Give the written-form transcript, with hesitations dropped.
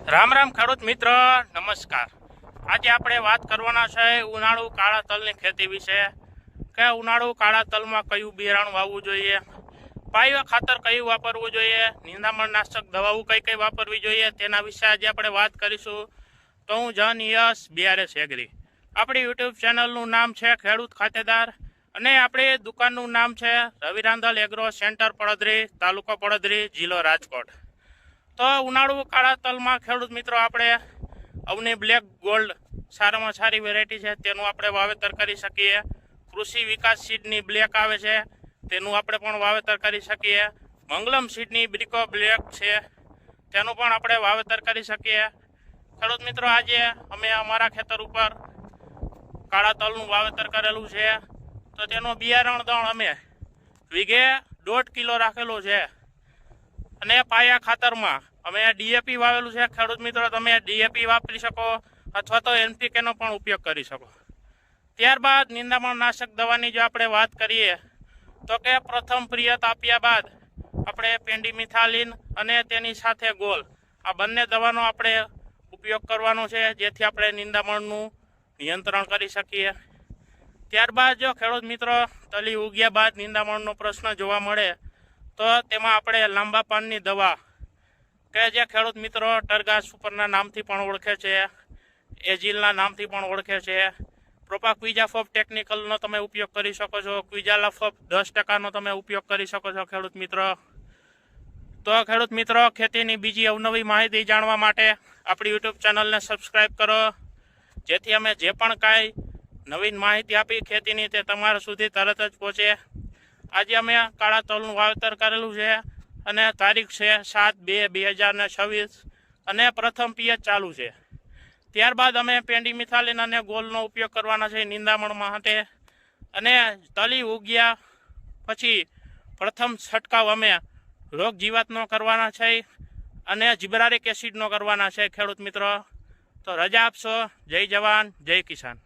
રામ રામ ખેડૂત મિત્ર, નમસ્કાર। આજે આપણે વાત કરવાના છે ઉનાળુ કાળા તલની ખેતી વિશે કે ઉનાળુ કાળા તલમાં કયું બિયારણ વાવવું જોઈએ, પાયા ખાતર કયું વાપરવું જોઈએ, નિંદામણ નાશક દવાઓ કઈ કઈ વાપરવી જોઈએ તેના વિશે આજે આપણે વાત કરીશું। તો હું જન યસ BRS એગ્રી, આપણી યુટ્યુબ ચેનલનું નામ છે ખેડૂત ખાતેદાર અને આપણી દુકાનનું નામ છે રવિ રાંધલ એગ્રો સેન્ટર પડદરી, તાલુકો પડદરી, જિલ્લો રાજકોટ। તો ઉનાળુ કાળા તલમાં ખેડૂત મિત્રો આપણે અવની બ્લેક ગોલ્ડ સારામાં સારી વેરાયટી છે, તેનું આપણે વાવેતર કરી શકીએ। કૃષિ વિકાસ સીડની બ્લેક આવે છે તેનું આપણે પણ વાવેતર કરી શકીએ। મંગલમ સીડની બ્રિકો બ્લેક છે તેનું પણ આપણે વાવેતર કરી શકીએ। ખેડૂત મિત્રો, આજે અમે અમારા ખેતર ઉપર કાળા તલનું વાવેતર કરેલું છે, તો તેનું બિયારણ દણ અમે વીઘે 1.5 કિલો રાખેલું છે અને પાયા ખાતરમાં અમે DAP વાવેલું છે। ખેડૂત મિત્રો, તમે DAP વાપરી શકો અથવા તો NPK નો પણ ઉપયોગ કરી શકો। ત્યારબાદ નિંદામણ નાશક દવાની જો આપણે વાત કરીએ તો કે પ્રથમ પિયત આપ્યા બાદ આપણે પેન્ડીમિથાલિન અને તેની સાથે ગોલ આ બંને દવાનો આપણે ઉપયોગ કરવાનો છે, જેથી આપણે નિંદામણનું નિયંત્રણ કરી શકીએ। ત્યારબાદ જો ખેડૂત મિત્રો તલી ઉગ્યા બાદ નિંદામણનો પ્રશ્ન જોવા મળે તો તેમાં આપણે લાંબા પાનની દવા કે જે ખેડૂત મિત્રો ટરગા સુપરના નામથી પણ ઓળખે છે, એજિલના નામથી પણ ઓળખે છે, પ્રોપા ક્વિઝાફોપ ટેકનિકલનો તમે ઉપયોગ કરી શકો છો, ક્વિઝાલાફોપ 10%નો તમે ઉપયોગ કરી શકો છો ખેડૂત મિત્રો। તો ખેડૂત મિત્રો, ખેતીની બીજી અવનવી માહિતી જાણવા માટે આપણી યુટ્યુબ ચેનલને સબસ્ક્રાઈબ કરો, જેથી અમે જે પણ કાંઈ નવીન માહિતી આપી ખેતીની તે તમારા સુધી તરત જ પહોંચે। આજે અમે કાળા તલનું વાવેતર કરેલું છે અને તારીખ છે 7/2/2026 અને પ્રથમ પિયત ચાલુ છે। ત્યારબાદ અમે પેન્ડીમિથાલિન અને ગોલનો ઉપયોગ કરવાના છે નિંદામણ માટે અને તલી ઉગ્યા પછી પ્રથમ છંટકાવ અમે રોગ જીવાતનો કરવાના છે અને જીબ્રારિક એસિડનો કરવાના છે ખેડૂત મિત્રો। તો રજા આપશો। જય જવાન, જય કિસાન।